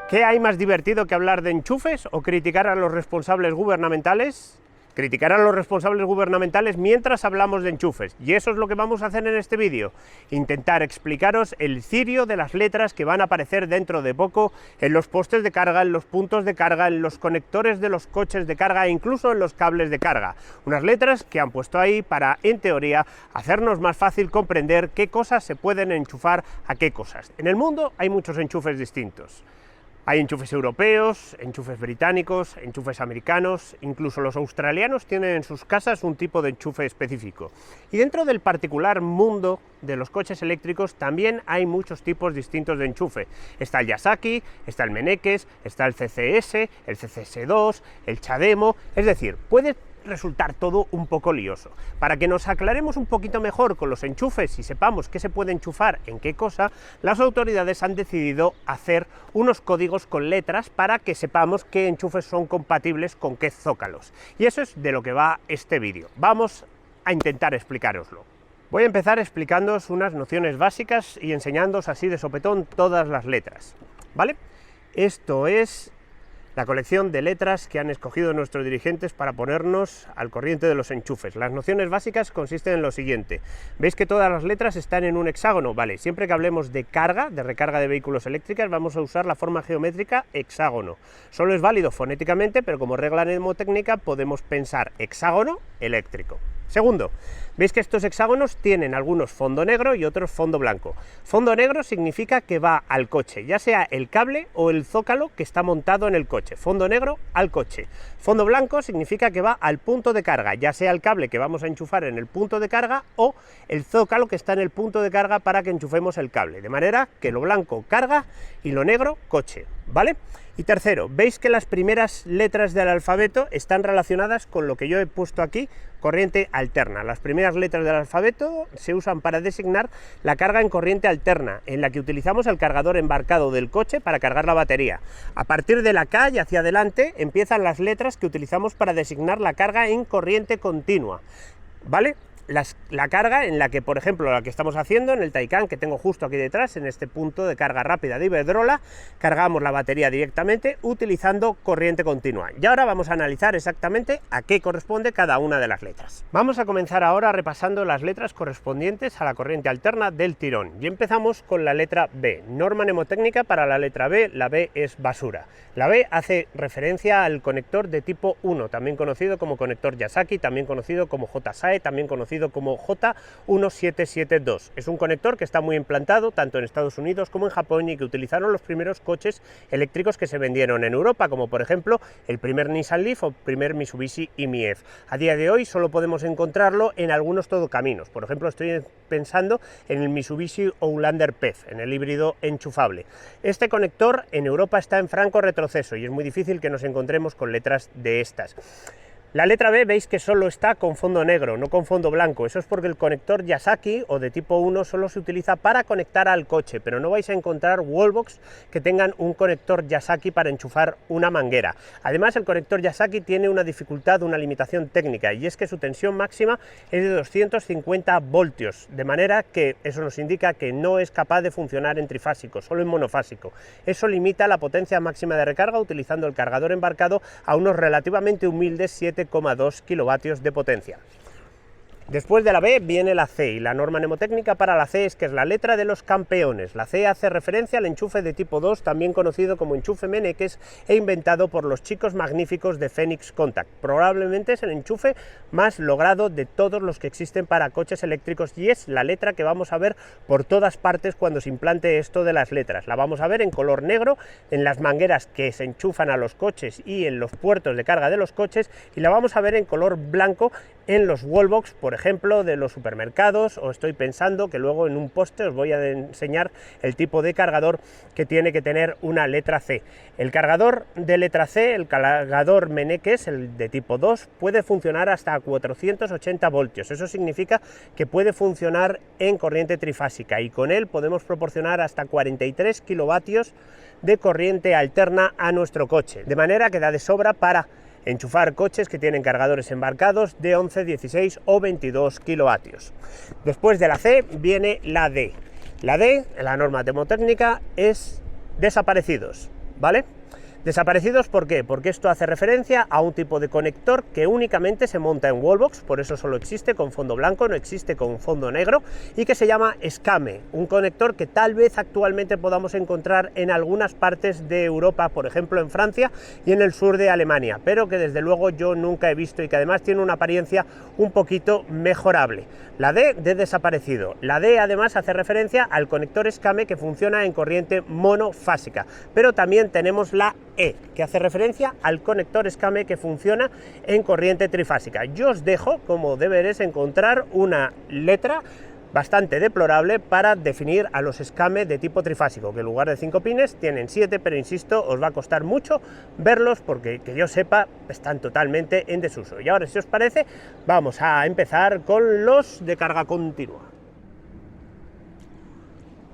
¿Qué hay más divertido que hablar de enchufes o criticar a los responsables gubernamentales? Criticar a los responsables gubernamentales mientras hablamos de enchufes. Y eso es lo que vamos a hacer en este vídeo. Intentar explicaros el cirio de las letras que van a aparecer dentro de poco en los postes de carga, en los puntos de carga, en los conectores de los coches de carga e incluso en los cables de carga. Unas letras que han puesto ahí para, en teoría, hacernos más fácil comprender qué cosas se pueden enchufar a qué cosas. En el mundo hay muchos enchufes distintos. Hay enchufes europeos, enchufes británicos, enchufes americanos, incluso los australianos tienen en sus casas un tipo de enchufe específico. Y dentro del particular mundo de los coches eléctricos también hay muchos tipos distintos de enchufe. Está el Yasaki, está el Meneques, está el CCS, el CCS2, el Chademo, es decir, puede resultar todo un poco lioso. Para que nos aclaremos un poquito mejor con los enchufes y sepamos qué se puede enchufar en qué cosa, las autoridades han decidido hacer unos códigos con letras para que sepamos qué enchufes son compatibles con qué zócalos. Y eso es de lo que va este vídeo. Vamos a intentar explicároslo. Voy a empezar explicándoos unas nociones básicas y enseñándoos así de sopetón todas las letras, ¿vale? Esto es la colección de letras que han escogido nuestros dirigentes para ponernos al corriente de los enchufes. Las nociones básicas consisten en lo siguiente. ¿Veis que todas las letras están en un hexágono? Vale, siempre que hablemos de carga, de recarga de vehículos eléctricos, vamos a usar la forma geométrica hexágono. Solo es válido fonéticamente, pero como regla mnemotécnica podemos pensar hexágono eléctrico. Segundo, veis que estos hexágonos tienen algunos fondo negro y otros fondo blanco. Fondo negro significa que va al coche, ya sea el cable o el zócalo que está montado en el coche. Fondo negro al coche. Fondo blanco significa que va al punto de carga, ya sea el cable que vamos a enchufar en el punto de carga o el zócalo que está en el punto de carga para que enchufemos el cable. De manera que lo blanco carga y lo negro coche, ¿vale? Y tercero, veis que las primeras letras del alfabeto están relacionadas con lo que yo he puesto aquí, corriente alterna. Las primeras letras del alfabeto se usan para designar la carga en corriente alterna, en la que utilizamos el cargador embarcado del coche para cargar la batería. A partir de la K y hacia adelante empiezan las letras que utilizamos para designar la carga en corriente continua, ¿vale? La carga en la que, por ejemplo, la que estamos haciendo en el Taycan que tengo justo aquí detrás, en este punto de carga rápida de Iberdrola, cargamos la batería directamente utilizando corriente continua. Y ahora vamos a analizar exactamente a qué corresponde cada una de las letras. Vamos a comenzar ahora repasando las letras correspondientes a la corriente alterna del tirón. Y empezamos con la letra B. Norma mnemotécnica para la letra B, la B es basura. La B hace referencia al conector de tipo 1, también conocido como conector Yasaki, también conocido como JSAE, también conocido como J1772. Es un conector que está muy implantado tanto en Estados Unidos como en Japón y que utilizaron los primeros coches eléctricos que se vendieron en Europa, como por ejemplo el primer Nissan Leaf o primer Mitsubishi i-MiEV. A día de hoy solo podemos encontrarlo en algunos todocaminos. Por ejemplo, estoy pensando en el Mitsubishi Outlander PHEV, en el híbrido enchufable. Este conector en Europa está en franco retroceso y es muy difícil que nos encontremos con letras de estas. La letra B veis que solo está con fondo negro, no con fondo blanco. Eso es porque el conector Yasaki o de tipo 1 solo se utiliza para conectar al coche, pero no vais a encontrar wallbox que tengan un conector Yasaki para enchufar una manguera. Además, el conector Yasaki tiene una dificultad, una limitación técnica, y es que su tensión máxima es de 250 voltios, de manera que eso nos indica que no es capaz de funcionar en trifásico, solo en monofásico. Eso limita la potencia máxima de recarga utilizando el cargador embarcado a unos relativamente humildes 7,2 kilovatios de potencia. Después de la B viene la C, y la norma mnemotécnica para la C es que es la letra de los campeones. La C hace referencia al enchufe de tipo 2, también conocido como enchufe Meneques, e inventado por los chicos magníficos de Phoenix Contact. Probablemente es el enchufe más logrado de todos los que existen para coches eléctricos y es la letra que vamos a ver por todas partes cuando se implante esto de las letras. La vamos a ver en color negro en las mangueras que se enchufan a los coches y en los puertos de carga de los coches, y la vamos a ver en color blanco en los wallbox, por ejemplo, de los supermercados, o estoy pensando que luego en un poste os voy a enseñar el tipo de cargador que tiene que tener una letra C. El cargador de letra C, el cargador Meneques, el de tipo 2, puede funcionar hasta 480 voltios. Eso significa que puede funcionar en corriente trifásica y con él podemos proporcionar hasta 43 kilovatios de corriente alterna a nuestro coche, de manera que da de sobra para enchufar coches que tienen cargadores embarcados de 11, 16 o 22 kilovatios. Después de la C viene la D. La D, la norma mnemotécnica, es desaparecidos. ¿vale? Desaparecidos, ¿por qué? Porque esto hace referencia a un tipo de conector que únicamente se monta en Wallbox, por eso solo existe con fondo blanco, no existe con fondo negro, y que se llama SCAME, un conector que tal vez actualmente podamos encontrar en algunas partes de Europa, por ejemplo en Francia y en el sur de Alemania, pero que desde luego yo nunca he visto y que además tiene una apariencia un poquito mejorable. La D de desaparecido. La D además hace referencia al conector SCAME que funciona en corriente monofásica, pero también tenemos la E, que hace referencia al conector SCAME que funciona en corriente trifásica. Yo os dejo como deberes encontrar una letra bastante deplorable para definir a los SCAME de tipo trifásico, que en lugar de 5 pines tienen 7, pero insisto, os va a costar mucho verlos porque, que yo sepa, están totalmente en desuso. Y ahora, si os parece, vamos a empezar con los de carga continua.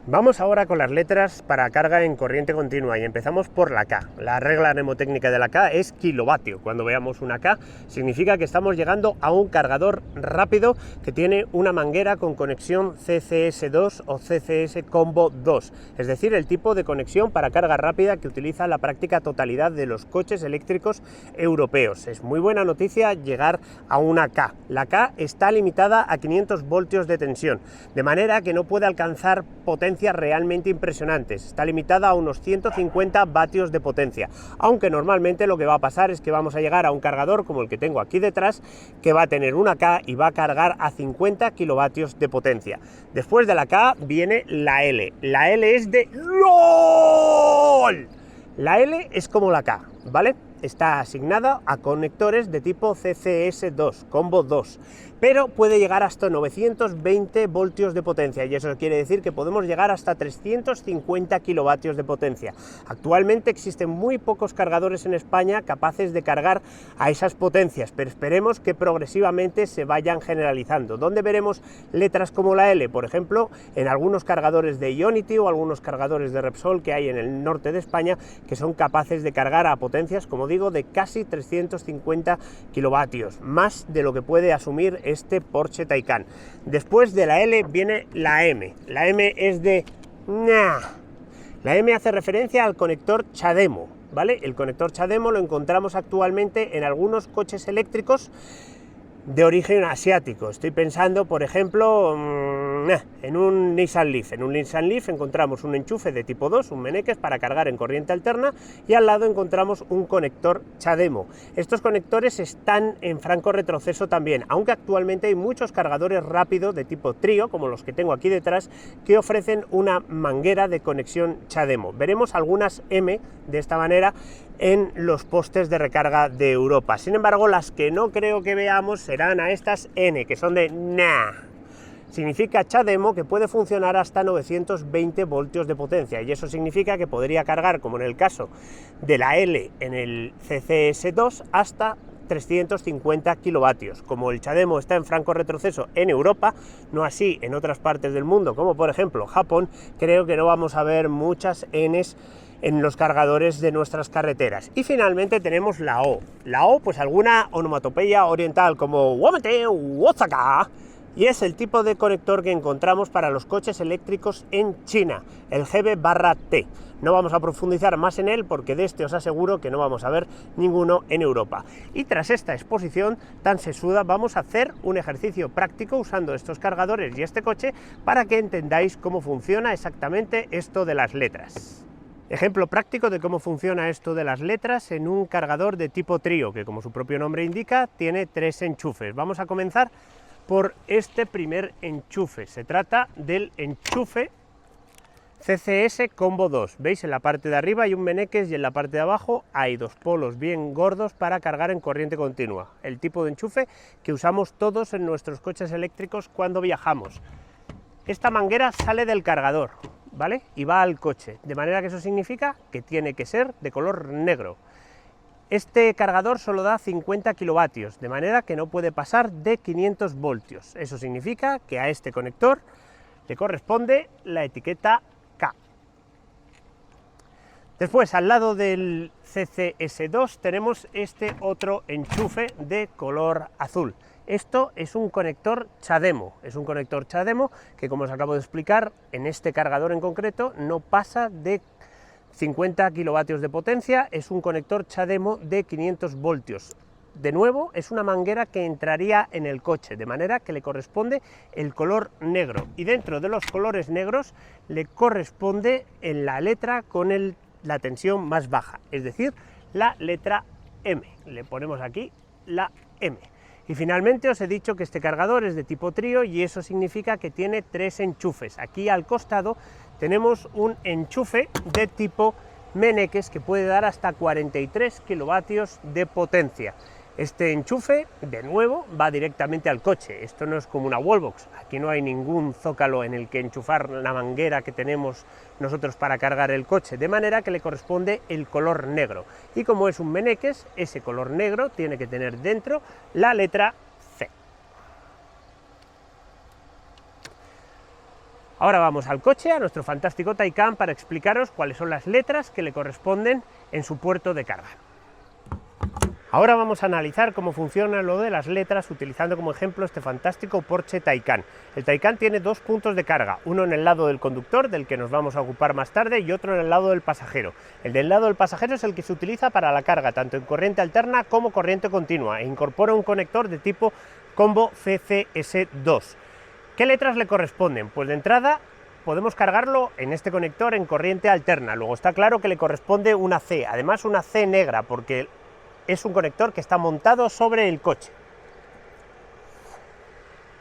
Vamos ahora con las letras para carga en corriente continua y empezamos por la K. La regla mnemotécnica de la K es kilovatio. Cuando veamos una K significa que estamos llegando a un cargador rápido que tiene una manguera con conexión CCS2 o CCS Combo 2, es decir, el tipo de conexión para carga rápida que utiliza la práctica totalidad de los coches eléctricos europeos. Es muy buena noticia llegar a una K. La K está limitada a 500 voltios de tensión, de manera que no puede alcanzar potencias realmente impresionantes. Está limitada a unos 150 vatios de potencia, aunque normalmente lo que va a pasar es que vamos a llegar a un cargador como el que tengo aquí detrás, que va a tener una K y va a cargar a 50 kilovatios de potencia. Después de la K viene la L. La L es de LOL. La L es como la K, ¿vale? Está asignada a conectores de tipo CCS2, Combo 2, pero puede llegar hasta 920 voltios de potencia, y eso quiere decir que podemos llegar hasta 350 kilovatios de potencia. Actualmente existen muy pocos cargadores en España capaces de cargar a esas potencias, pero esperemos que progresivamente se vayan generalizando. ¿Dónde veremos letras como la L? Por ejemplo, en algunos cargadores de Ionity o algunos cargadores de Repsol que hay en el norte de España, que son capaces de cargar a potencias, como digo, de casi 350 kilovatios, más de lo que puede asumir este Porsche Taycan. Después de la L viene la M. La M es de nah. La M hace referencia al conector CHAdeMO, ¿vale? El conector CHAdeMO lo encontramos actualmente en algunos coches eléctricos de origen asiático. Estoy pensando, por ejemplo, en un Nissan Leaf. En un Nissan Leaf encontramos un enchufe de tipo 2, un Meneques para cargar en corriente alterna, y al lado encontramos un conector CHAdeMO. Estos conectores están en franco retroceso también, aunque actualmente hay muchos cargadores rápidos de tipo trío, como los que tengo aquí detrás, que ofrecen una manguera de conexión CHAdeMO. Veremos algunas M de esta manera en los postes de recarga de Europa. Sin embargo, las que no creo que veamos serán a estas N, que son de nah. Significa CHAdeMO que puede funcionar hasta 920 voltios de potencia, y eso significa que podría cargar, como en el caso de la L en el CCS2, hasta 350 kilovatios. Como el CHAdeMO está en franco retroceso en Europa, no así en otras partes del mundo, como por ejemplo Japón, creo que no vamos a ver muchas Ns en los cargadores de nuestras carreteras. Y finalmente tenemos la O. La O, pues alguna onomatopeya oriental como Wamete, Wozaka, y es el tipo de conector que encontramos para los coches eléctricos en China, el GB/T. No vamos a profundizar más en él porque de este os aseguro que no vamos a ver ninguno en Europa. Y tras esta exposición tan sesuda vamos a hacer un ejercicio práctico usando estos cargadores y este coche para que entendáis cómo funciona exactamente esto de las letras. Ejemplo práctico de cómo funciona esto de las letras en un cargador de tipo trío, que como su propio nombre indica, tiene 3 enchufes. Vamos a comenzar por este primer enchufe. Se trata del enchufe CCS Combo 2. ¿Veis? En la parte de arriba hay un Meneques y en la parte de abajo hay 2 polos bien gordos para cargar en corriente continua. El tipo de enchufe que usamos todos en nuestros coches eléctricos cuando viajamos. Esta manguera sale del cargador, ¿vale? Y va al coche, de manera que eso significa que tiene que ser de color negro. Este cargador solo da 50 kilovatios, de manera que no puede pasar de 500 voltios. Eso significa que a este conector le corresponde la etiqueta K. Después, al lado del CCS2 tenemos este otro enchufe de color azul. Esto es un conector CHAdeMO, que, como os acabo de explicar, en este cargador en concreto no pasa de 50 kilovatios de potencia, es un conector CHAdeMO de 500 voltios. De nuevo, es una manguera que entraría en el coche, de manera que le corresponde el color negro. Y dentro de los colores negros le corresponde en la letra con la tensión más baja, es decir, la letra M. Le ponemos aquí la M. Y finalmente os he dicho que este cargador es de tipo trío y eso significa que tiene 3 enchufes. Aquí al costado tenemos un enchufe de tipo Meneques que puede dar hasta 43 kilovatios de potencia. Este enchufe, de nuevo, va directamente al coche. Esto no es como una wallbox, aquí no hay ningún zócalo en el que enchufar la manguera que tenemos nosotros para cargar el coche, de manera que le corresponde el color negro. Y como es un Meneques, ese color negro tiene que tener dentro la letra C. Ahora vamos al coche, a nuestro fantástico Taycan, para explicaros cuáles son las letras que le corresponden en su puerto de carga. Ahora vamos a analizar cómo funciona lo de las letras utilizando como ejemplo este fantástico Porsche Taycan. El Taycan tiene 2 puntos de carga, uno en el lado del conductor, del que nos vamos a ocupar más tarde, y otro en el lado del pasajero. El del lado del pasajero es el que se utiliza para la carga, tanto en corriente alterna como corriente continua, e incorpora un conector de tipo combo CCS2. ¿Qué letras le corresponden? Pues de entrada podemos cargarlo en este conector en corriente alterna, luego está claro que le corresponde una C, además una C negra, porque es un conector que está montado sobre el coche.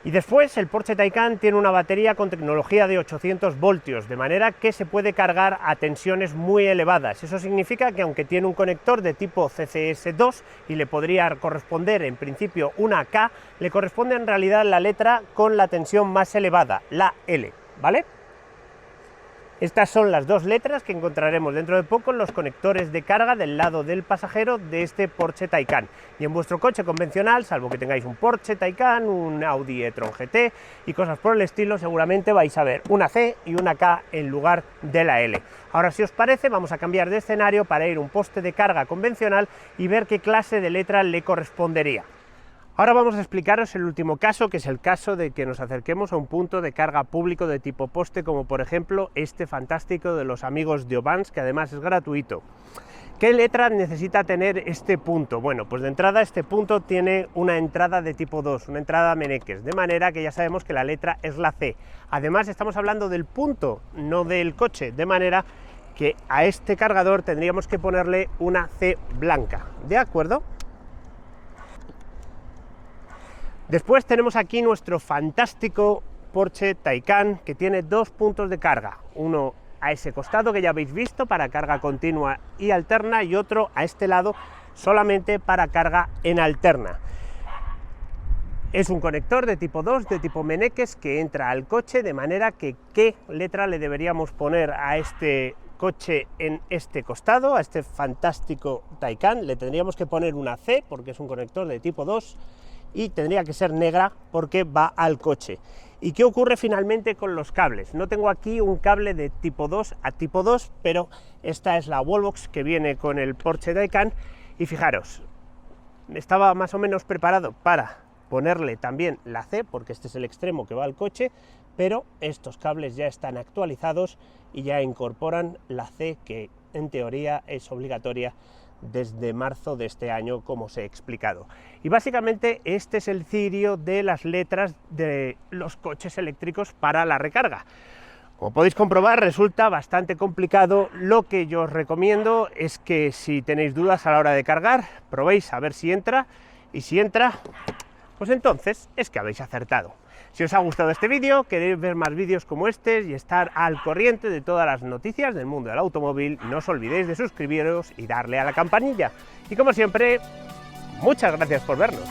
Y después el Porsche Taycan tiene una batería con tecnología de 800 voltios, de manera que se puede cargar a tensiones muy elevadas. Eso significa que aunque tiene un conector de tipo CCS2 y le podría corresponder en principio una K, le corresponde en realidad la letra con la tensión más elevada, la L, ¿vale? Estas son las 2 letras que encontraremos dentro de poco en los conectores de carga del lado del pasajero de este Porsche Taycan. Y en vuestro coche convencional, salvo que tengáis un Porsche Taycan, un Audi e-tron GT y cosas por el estilo, seguramente vais a ver una C y una K en lugar de la L. Ahora, si os parece, vamos a cambiar de escenario para ir a un poste de carga convencional y ver qué clase de letra le correspondería. Ahora vamos a explicaros el último caso, que es el caso de que nos acerquemos a un punto de carga público de tipo poste, como por ejemplo este fantástico de los amigos de Obans, que además es gratuito. ¿Qué letra necesita tener este punto? Bueno, pues de entrada este punto tiene una entrada de tipo 2, una entrada Meneques, de manera que ya sabemos que la letra es la C. Además estamos hablando del punto, no del coche, de manera que a este cargador tendríamos que ponerle una C blanca, ¿de acuerdo? Después tenemos aquí nuestro fantástico Porsche Taycan, que tiene 2 puntos de carga, uno a ese costado que ya habéis visto para carga continua y alterna, y otro a este lado solamente para carga en alterna. Es un conector de tipo 2, de tipo Meneques, que entra al coche, de manera que ¿qué letra le deberíamos poner a este coche en este costado, a este fantástico Taycan? Le tendríamos que poner una C, porque es un conector de tipo 2, y tendría que ser negra porque va al coche. ¿Y qué ocurre finalmente con los cables? No tengo aquí un cable de tipo 2 a tipo 2, pero esta es la wallbox que viene con el Porsche Taycan, y fijaros, estaba más o menos preparado para ponerle también la C, porque este es el extremo que va al coche, pero estos cables ya están actualizados y ya incorporan la C, que en teoría es obligatoria desde marzo de este año, como os he explicado. Y básicamente este es el cirio de las letras de los coches eléctricos para la recarga. Como podéis comprobar, resulta bastante complicado. Lo que yo os recomiendo es que si tenéis dudas a la hora de cargar, probéis a ver si entra, y si entra, pues entonces es que habéis acertado. Si os ha gustado este vídeo, queréis ver más vídeos como este y estar al corriente de todas las noticias del mundo del automóvil, no os olvidéis de suscribiros y darle a la campanilla. Y como siempre, muchas gracias por vernos.